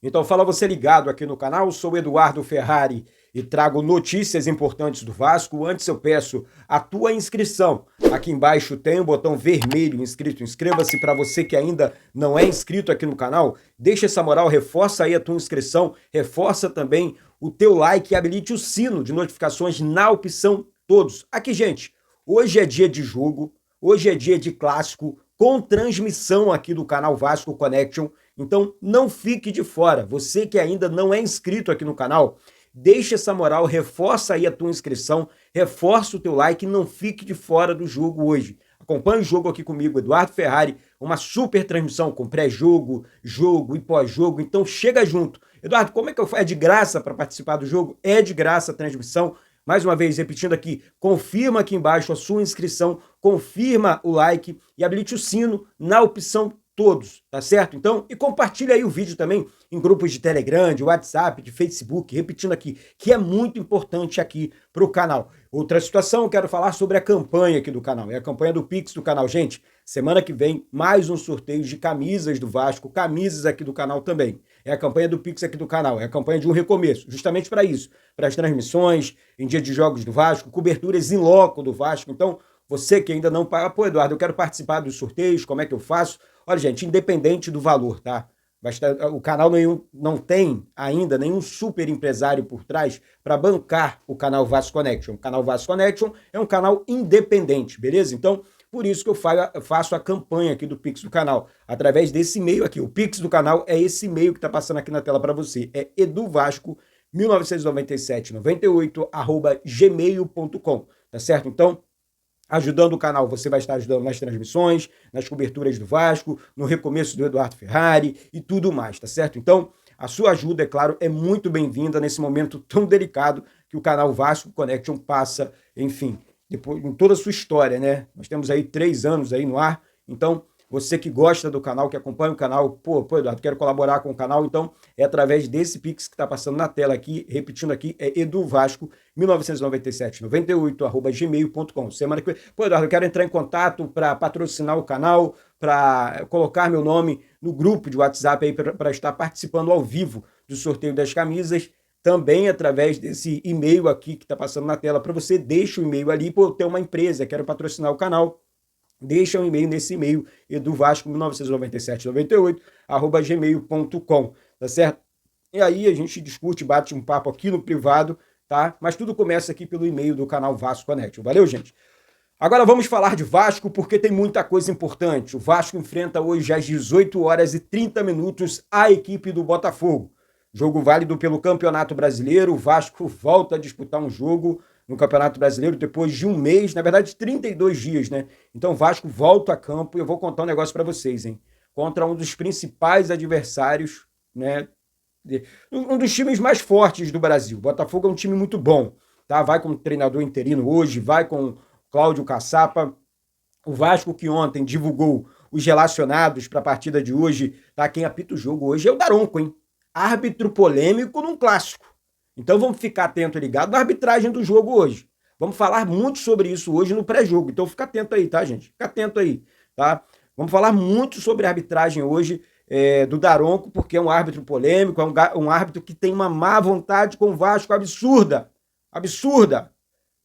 Então fala você ligado aqui no canal, sou Eduardo Ferrari e trago notícias importantes do Vasco. Antes eu peço a tua inscrição. Aqui embaixo tem um botão vermelho inscrito, inscreva-se. Para você que ainda não é inscrito aqui no canal, deixa essa moral, reforça aí a tua inscrição, reforça também o teu like e habilite o sino de notificações na opção todos. Aqui, gente, hoje é dia de jogo, hoje é dia de clássico, com transmissão aqui do canal Vasco Connection. Então não fique de fora. Você que ainda não é inscrito aqui no canal, deixa essa moral, reforça aí a tua inscrição, reforça o teu like e não fique de fora do jogo hoje. Acompanhe o jogo aqui comigo, Eduardo Ferrari, uma super transmissão com pré-jogo, jogo e pós-jogo. Então chega junto. Eduardo, como é que eu faço? É de graça para participar do jogo? É de graça a transmissão. Mais uma vez, repetindo aqui, confirma aqui embaixo a sua inscrição, confirma o like e habilite o sino na opção todos, tá certo? Então, e compartilha aí o vídeo também em grupos de Telegram, de WhatsApp, de Facebook, repetindo aqui, que é muito importante aqui para o canal. Outra situação, eu quero falar sobre a campanha aqui do canal, é a campanha do Pix do canal. Gente, semana que vem, mais um sorteio de camisas do Vasco, camisas aqui do canal também. É a campanha do Pix aqui do canal, é a campanha de um recomeço, justamente para isso, para as transmissões, em dia de jogos do Vasco, coberturas em loco do Vasco. Então, você que ainda não paga, pô, Eduardo, eu quero participar dos sorteios, como é que eu faço? Olha, gente, independente do valor, tá? O canal não tem ainda nenhum super empresário por trás para bancar o canal Vasco Connection. O canal Vasco Connection é um canal independente, beleza? Então, por isso que eu faço a campanha aqui do Pix do canal, através desse e-mail aqui. O Pix do canal é esse e-mail que está passando aqui na tela para você. É eduvasco199798@gmail.com, tá certo? Então, ajudando o canal, você vai estar ajudando nas transmissões, nas coberturas do Vasco, no recomeço do Eduardo Ferrari e tudo mais, tá certo? Então, a sua ajuda, é claro, é muito bem-vinda nesse momento tão delicado que o canal Vasco Connection passa, enfim, depois, em toda a sua história, né? Nós temos aí 3 anos aí no ar, então você que gosta do canal, que acompanha o canal, pô, Eduardo, quero colaborar com o canal, então é através desse Pix que está passando na tela aqui, repetindo aqui, é eduvasco199798@gmail.com. Semana que vem, pô, Eduardo, eu quero entrar em contato para patrocinar o canal, para colocar meu nome no grupo de WhatsApp aí para estar participando ao vivo do sorteio das camisas, também através desse e-mail aqui que está passando na tela para você, deixa o e-mail ali, pô, eu tenho uma empresa, quero patrocinar o canal. Deixa um e-mail nesse e-mail, eduvasco199798@gmail.com, tá certo? E aí a gente discute, bate um papo aqui no privado, tá? Mas tudo começa aqui pelo e-mail do canal Vasco Connection. Valeu, gente? Agora vamos falar de Vasco, porque tem muita coisa importante. O Vasco enfrenta hoje às 18h30 a equipe do Botafogo. Jogo válido pelo Campeonato Brasileiro. O Vasco volta a disputar um jogo no Campeonato Brasileiro depois de um mês, na verdade 32 dias, né? Então o Vasco volta a campo e eu vou contar um negócio para vocês, hein? Contra um dos principais adversários, né? Um dos times mais fortes do Brasil. O Botafogo é um time muito bom, tá? Vai com o treinador interino hoje, vai com Cláudio Caçapa. O Vasco que ontem divulgou os relacionados para a partida de hoje, tá? Quem apita o jogo hoje é o Daronco, hein? Árbitro polêmico num clássico. Então vamos ficar atento e ligado na arbitragem do jogo hoje. Vamos falar muito sobre isso hoje no pré-jogo. Então fica atento aí, tá, gente? Fica atento aí, tá? Vamos falar muito sobre a arbitragem hoje do Daronco, porque é um árbitro polêmico, é um árbitro que tem uma má vontade com o Vasco absurda. Absurda.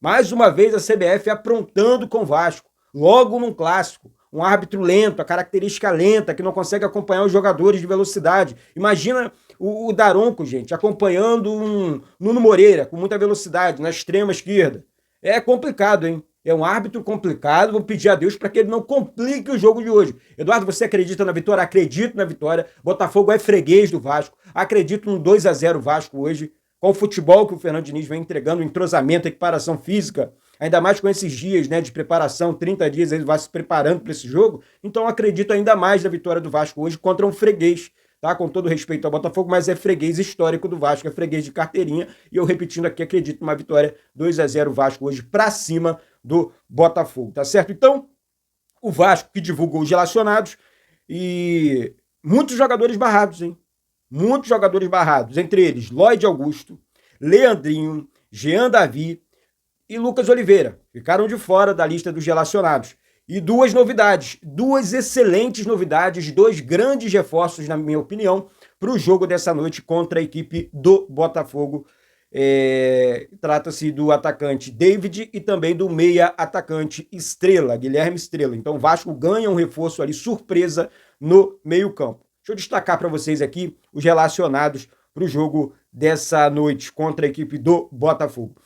Mais uma vez a CBF aprontando com o Vasco. Logo num clássico. Um árbitro lento, a característica lenta, que não consegue acompanhar os jogadores de velocidade. Imagina o Daronco, gente, acompanhando um Nuno Moreira com muita velocidade na extrema esquerda. É complicado, hein? É um árbitro complicado. Vou pedir a Deus para que ele não complique o jogo de hoje. Eduardo, você acredita na vitória? Acredito na vitória. Botafogo é freguês do Vasco. Acredito no 2-0 Vasco hoje. Com o futebol que o Fernando Diniz vem entregando, entrosamento, equiparação física, ainda mais com esses dias, né, de preparação, 30 dias ele vai se preparando para esse jogo. Então acredito ainda mais na vitória do Vasco hoje contra um freguês, tá? Com todo respeito ao Botafogo, mas é freguês histórico do Vasco, é freguês de carteirinha. E eu repetindo aqui, acredito numa vitória 2-0 Vasco hoje para cima do Botafogo, tá certo? Então, o Vasco que divulgou os relacionados e muitos jogadores barrados, hein? Muitos jogadores barrados, entre eles Lloyd Augusto, Leandrinho, Jean Davi e Lucas Oliveira. Ficaram de fora da lista dos relacionados. E duas novidades, duas excelentes novidades, dois grandes reforços, na minha opinião. para o jogo dessa noite contra a equipe do Botafogo. Trata-se do atacante David e também do meia atacante Estrela, Guilherme Estrela. Então o Vasco ganha um reforço ali, surpresa, no meio-campo. Deixa eu destacar para vocês aqui os relacionados para o jogo dessa noite contra a equipe do Botafogo.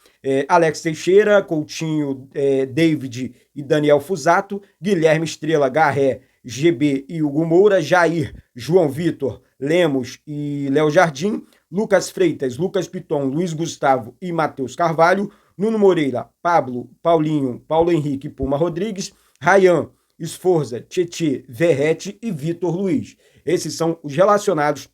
Alex Teixeira, Coutinho, David e Daniel Fusato, Guilherme Estrela, Garré, GB e Hugo Moura, Jair, João Vitor, Lemos e Léo Jardim, Lucas Freitas, Lucas Piton, Luiz Gustavo e Matheus Carvalho, Nuno Moreira, Pablo, Paulinho, Paulo Henrique, Puma Rodrigues, Rayan, Esforza, Tietê, Verrete e Vitor Luiz. Esses são os relacionados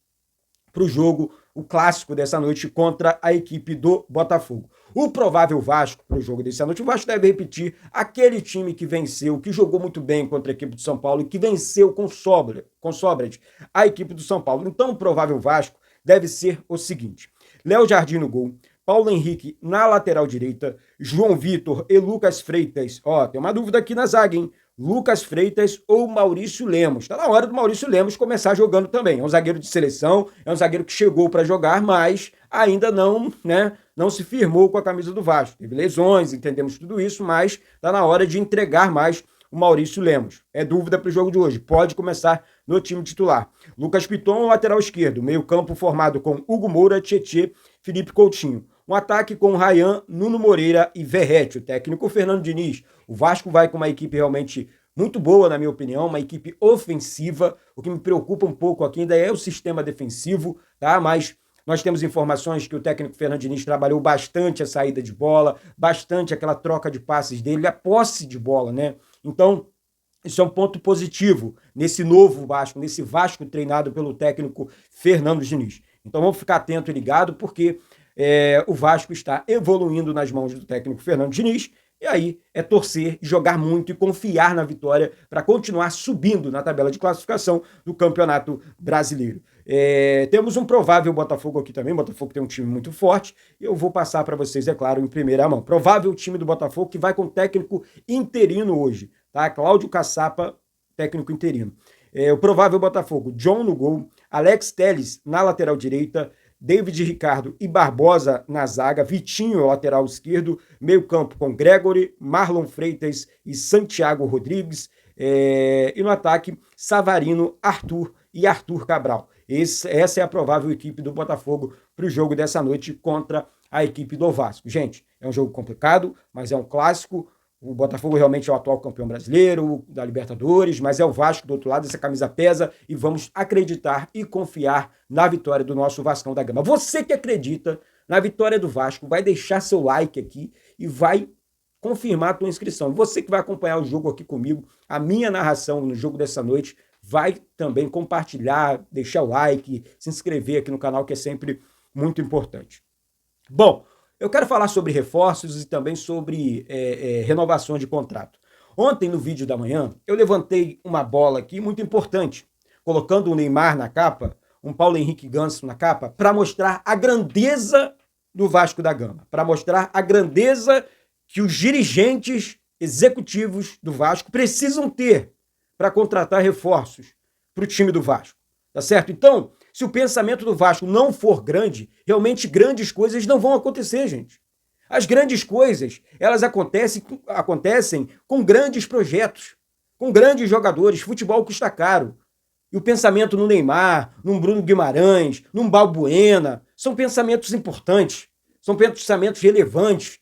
para o jogo, o clássico dessa noite contra a equipe do Botafogo. O provável Vasco para o jogo dessa noite, o Vasco deve repetir aquele time que venceu, que jogou muito bem contra a equipe do São Paulo e que venceu com sobras a equipe do São Paulo. Então o provável Vasco deve ser o seguinte: Léo Jardim no gol, Paulo Henrique na lateral direita, João Vitor e Lucas Freitas. Tem uma dúvida aqui na zaga, hein? Lucas Freitas ou Maurício Lemos. Está na hora do Maurício Lemos começar jogando também. É um zagueiro de seleção, é um zagueiro que chegou para jogar, mas ainda não se firmou com a camisa do Vasco. Teve lesões, entendemos tudo isso, mas está na hora de entregar mais o Maurício Lemos. É dúvida para o jogo de hoje. Pode começar no time titular. Lucas Piton, lateral esquerdo. Meio campo formado com Hugo Moura, Tietê, Felipe Coutinho. Um ataque com Rayan, Nuno Moreira e Verrete. O técnico Fernando Diniz. O Vasco vai com uma equipe realmente muito boa, na minha opinião, uma equipe ofensiva. O que me preocupa um pouco aqui ainda é o sistema defensivo, tá? Mas nós temos informações que o técnico Fernando Diniz trabalhou bastante a saída de bola, bastante aquela troca de passes dele, a posse de bola, né? Então, isso é um ponto positivo nesse novo Vasco, nesse Vasco treinado pelo técnico Fernando Diniz. Então vamos ficar atento e ligado, porque o Vasco está evoluindo nas mãos do técnico Fernando Diniz, e aí é torcer, jogar muito e confiar na vitória para continuar subindo na tabela de classificação do Campeonato Brasileiro. Temos um provável Botafogo aqui também. O Botafogo tem um time muito forte e eu vou passar para vocês, é claro, em primeira mão. Provável time do Botafogo que vai com técnico interino hoje, tá? Cláudio Caçapa, técnico interino. O provável Botafogo: John no gol, Alex Telles na lateral direita, David Ricardo e Barbosa na zaga, Vitinho lateral esquerdo, meio campo com Gregory, Marlon Freitas e Santiago Rodrigues, e no ataque Savarino, Arthur e Arthur Cabral. Essa é a provável equipe do Botafogo para o jogo dessa noite contra a equipe do Vasco. Gente, é um jogo complicado, mas é um clássico. O Botafogo realmente é o atual campeão brasileiro, da Libertadores, mas é o Vasco do outro lado, essa camisa pesa e vamos acreditar e confiar na vitória do nosso Vascão da Gama. Você que acredita na vitória do Vasco, vai deixar seu like aqui e vai confirmar a tua inscrição. Você que vai acompanhar o jogo aqui comigo, a minha narração no jogo dessa noite, vai também compartilhar, deixar o like, se inscrever aqui no canal, que é sempre muito importante. Bom, eu quero falar sobre reforços e também sobre renovação de contrato. Ontem, no vídeo da manhã, eu levantei uma bola aqui muito importante, colocando o Neymar na capa, um Paulo Henrique Ganso na capa, para mostrar a grandeza do Vasco da Gama, para mostrar a grandeza que os dirigentes executivos do Vasco precisam ter para contratar reforços para o time do Vasco, tá certo? Então, se o pensamento do Vasco não for grande, realmente grandes coisas não vão acontecer, gente. As grandes coisas, elas acontecem com grandes projetos, com grandes jogadores. Futebol custa caro. E o pensamento no Neymar, num Bruno Guimarães, num Balbuena, são pensamentos importantes, são pensamentos relevantes,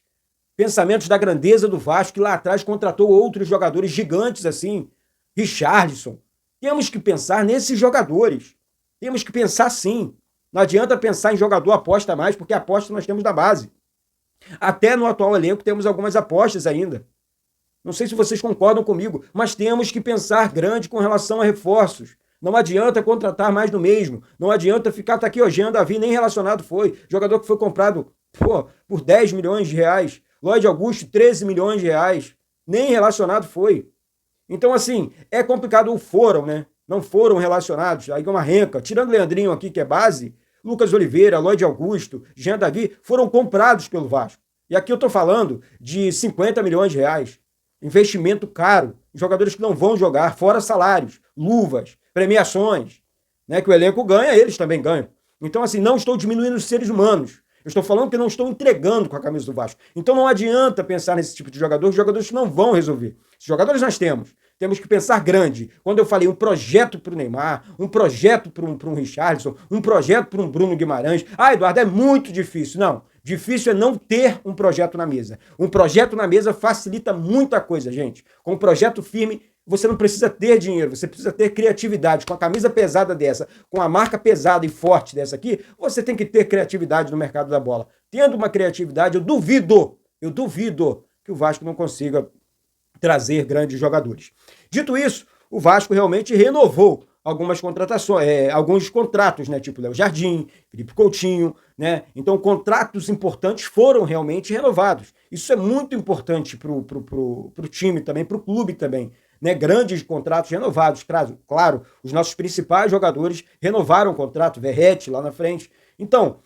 pensamentos da grandeza do Vasco, que lá atrás contratou outros jogadores gigantes assim, Richarlison. Temos que pensar nesses jogadores. Temos que pensar sim. Não adianta pensar em jogador aposta mais, porque aposta nós temos da base. Até no atual elenco temos algumas apostas ainda. Não sei se vocês concordam comigo, mas temos que pensar grande com relação a reforços. Não adianta contratar mais do mesmo. Não adianta ficar, tá aqui, ó, Jean Davi, nem relacionado foi. Jogador que foi comprado por 10 milhões de reais. Lloyd Augusto, 13 milhões de reais. Nem relacionado foi. Então, assim, é complicado. Foram, né? Não foram relacionados. Aí uma renca. Tirando o Leandrinho aqui, que é base, Lucas Oliveira, Lloyd Augusto, Jean Davi, foram comprados pelo Vasco. E aqui eu tô falando de 50 milhões de reais. Investimento caro. Jogadores que não vão jogar, fora salários, luvas, premiações. né? Que o elenco ganha, eles também ganham. Então, assim, não estou diminuindo os seres humanos. Eu estou falando que não estou entregando com a camisa do Vasco. Então não adianta pensar nesse tipo de jogador, os jogadores não vão resolver. Os jogadores nós temos. Temos que pensar grande. Quando eu falei um projeto para o Neymar, um projeto para um Richarlison, um projeto para um Bruno Guimarães. Ah, Eduardo, é muito difícil. Não, difícil é não ter um projeto na mesa. Um projeto na mesa facilita muita coisa, gente. Com um projeto firme, você não precisa ter dinheiro, você precisa ter criatividade. Com a camisa pesada dessa, com a marca pesada e forte dessa aqui, você tem que ter criatividade no mercado da bola. Tendo uma criatividade, eu duvido que o Vasco não consiga trazer grandes jogadores. Dito isso, o Vasco realmente renovou algumas contratações, alguns contratos, né? Tipo Léo Jardim, Felipe Coutinho, né? Então, contratos importantes foram realmente renovados. Isso é muito importante para o time também, para o clube também, né? Grandes contratos renovados. Claro, os nossos principais jogadores renovaram o contrato, Verratti lá na frente. Então,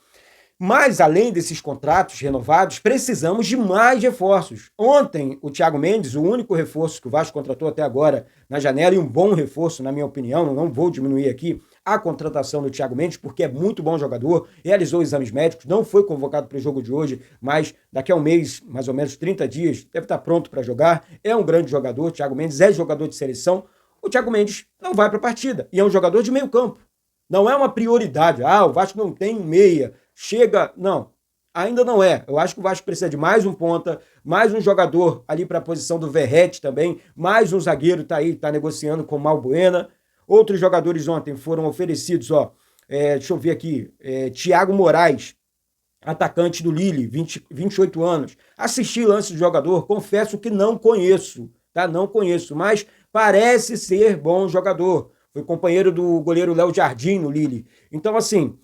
mas, além desses contratos renovados, precisamos de mais reforços. Ontem, o Thiago Mendes, o único reforço que o Vasco contratou até agora na janela, e um bom reforço, na minha opinião, não vou diminuir aqui a contratação do Thiago Mendes, porque é muito bom jogador, realizou exames médicos, não foi convocado para o jogo de hoje, mas daqui a um mês, mais ou menos 30 dias, deve estar pronto para jogar. É um grande jogador, o Thiago Mendes é jogador de seleção. O Thiago Mendes não vai para a partida, e é um jogador de meio campo. Não é uma prioridade. O Vasco não tem um meia. Chega, não, ainda não é. Eu acho que o Vasco precisa de mais um ponta, mais um jogador ali para a posição do Verratti também, mais um zagueiro tá aí, tá negociando com o Malbuena. Outros jogadores ontem foram oferecidos, deixa eu ver aqui, Thiago Moraes, atacante do Lille, 28 anos. Assisti lance do jogador, confesso que não conheço, tá? Não conheço, mas parece ser bom jogador. Foi companheiro do goleiro Léo Jardim no Lille. Então, assim,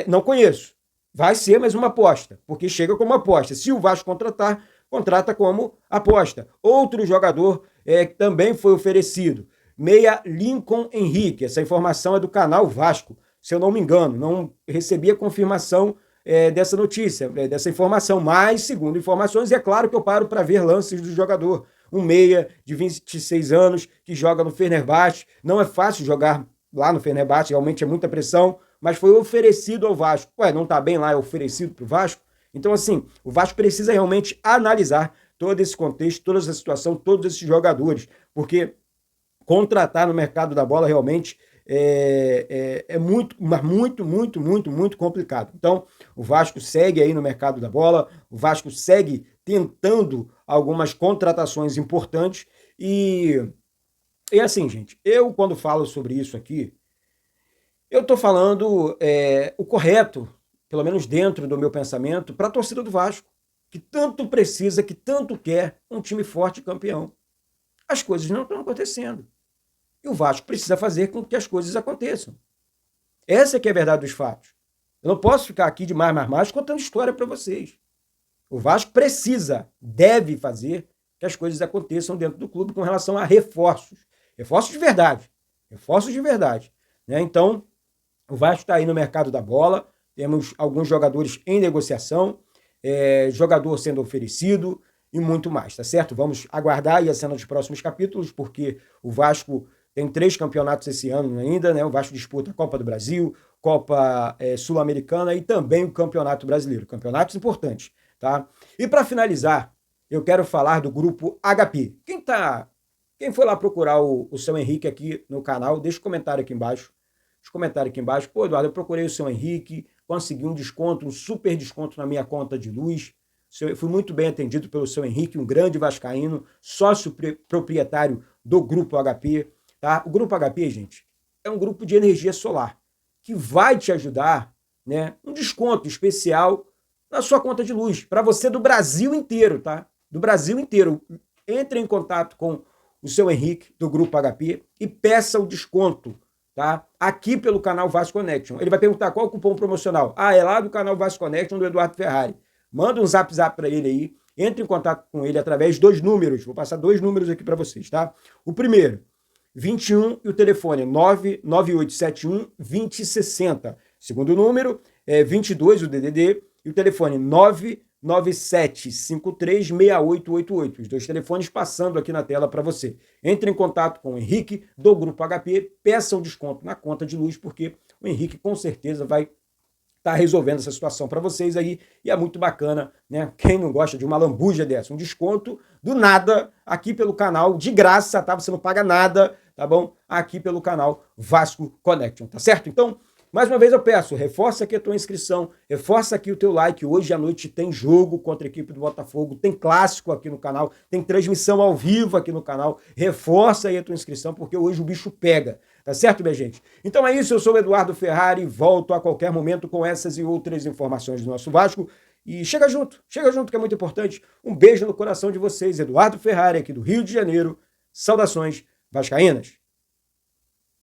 não conheço. Vai ser mais uma aposta, porque chega como aposta. Se o Vasco contratar, contrata como aposta. Outro jogador que também foi oferecido, meia Lincoln Henrique. Essa informação é do canal Vasco, se eu não me engano. Não recebi a confirmação dessa notícia, dessa informação, mas, segundo informações, é claro que eu paro para ver lances do jogador. Um meia de 26 anos que joga no Fenerbahçe. Não é fácil jogar lá no Fenerbahçe, realmente é muita pressão, mas foi oferecido ao Vasco. Não tá bem lá, é oferecido para o Vasco? Então, assim, o Vasco precisa realmente analisar todo esse contexto, toda essa situação, todos esses jogadores, porque contratar no mercado da bola realmente é muito, mas muito complicado. Então, o Vasco segue aí no mercado da bola, o Vasco segue tentando algumas contratações importantes e assim, gente, eu quando falo sobre isso aqui, eu estou falando o correto, pelo menos dentro do meu pensamento, para a torcida do Vasco, que tanto precisa, que tanto quer um time forte e campeão. As coisas não estão acontecendo. E o Vasco precisa fazer com que as coisas aconteçam. Essa que é a verdade dos fatos. Eu não posso ficar aqui de mais contando história para vocês. O Vasco precisa, deve fazer que as coisas aconteçam dentro do clube com relação a reforços. Reforços de verdade. Reforços de verdade. Né? Então, o Vasco está aí no mercado da bola, temos alguns jogadores em negociação, jogador sendo oferecido e muito mais, tá certo? Vamos aguardar aí a cena dos próximos capítulos, porque o Vasco tem 3 campeonatos esse ano ainda, né? O Vasco disputa a Copa do Brasil, Copa Sul-Americana e também o Campeonato Brasileiro. Campeonatos importantes, tá? E para finalizar, eu quero falar do grupo HP. Quem foi lá procurar o seu Henrique aqui no canal, deixa um comentário aqui embaixo. Pô, Eduardo, eu procurei o seu Henrique, consegui um desconto, um super desconto na minha conta de luz. Fui muito bem atendido pelo seu Henrique, um grande vascaíno, sócio proprietário do Grupo HP. Tá? O Grupo HP, gente, é um grupo de energia solar que vai te ajudar, né, um desconto especial na sua conta de luz, para você do Brasil inteiro, tá? Do Brasil inteiro. Entre em contato com o seu Henrique, do Grupo HP, e peça o desconto, tá? Aqui pelo canal Vasco Connection. Ele vai perguntar qual o cupom promocional. É lá do canal Vasco Connection do Eduardo Ferrari. Manda um zap para ele aí, entre em contato com ele através de 2 números. Vou passar 2 números aqui para vocês, tá? O primeiro, 21 e o telefone é 99871 2060. Segundo número é 22 o DDD e o telefone 997536888. Os dois telefones passando aqui na tela para você. Entre em contato com o Henrique do Grupo HP, peça um desconto na conta de luz, porque o Henrique com certeza vai estar resolvendo essa situação para vocês aí, e é muito bacana, né? Quem não gosta de uma lambuja dessa? Um desconto do nada aqui pelo canal, de graça, tá? Você não paga nada, tá bom? Aqui pelo canal Vasco Connection, tá certo? Então, mais uma vez eu peço, reforça aqui a tua inscrição, reforça aqui o teu like. Hoje à noite tem jogo contra a equipe do Botafogo, tem clássico aqui no canal, tem transmissão ao vivo aqui no canal. Reforça aí a tua inscrição, porque hoje o bicho pega. Tá certo, minha gente? Então é isso, eu sou o Eduardo Ferrari, volto a qualquer momento com essas e outras informações do nosso Vasco. E chega junto que é muito importante. Um beijo no coração de vocês, Eduardo Ferrari, aqui do Rio de Janeiro. Saudações vascaínas.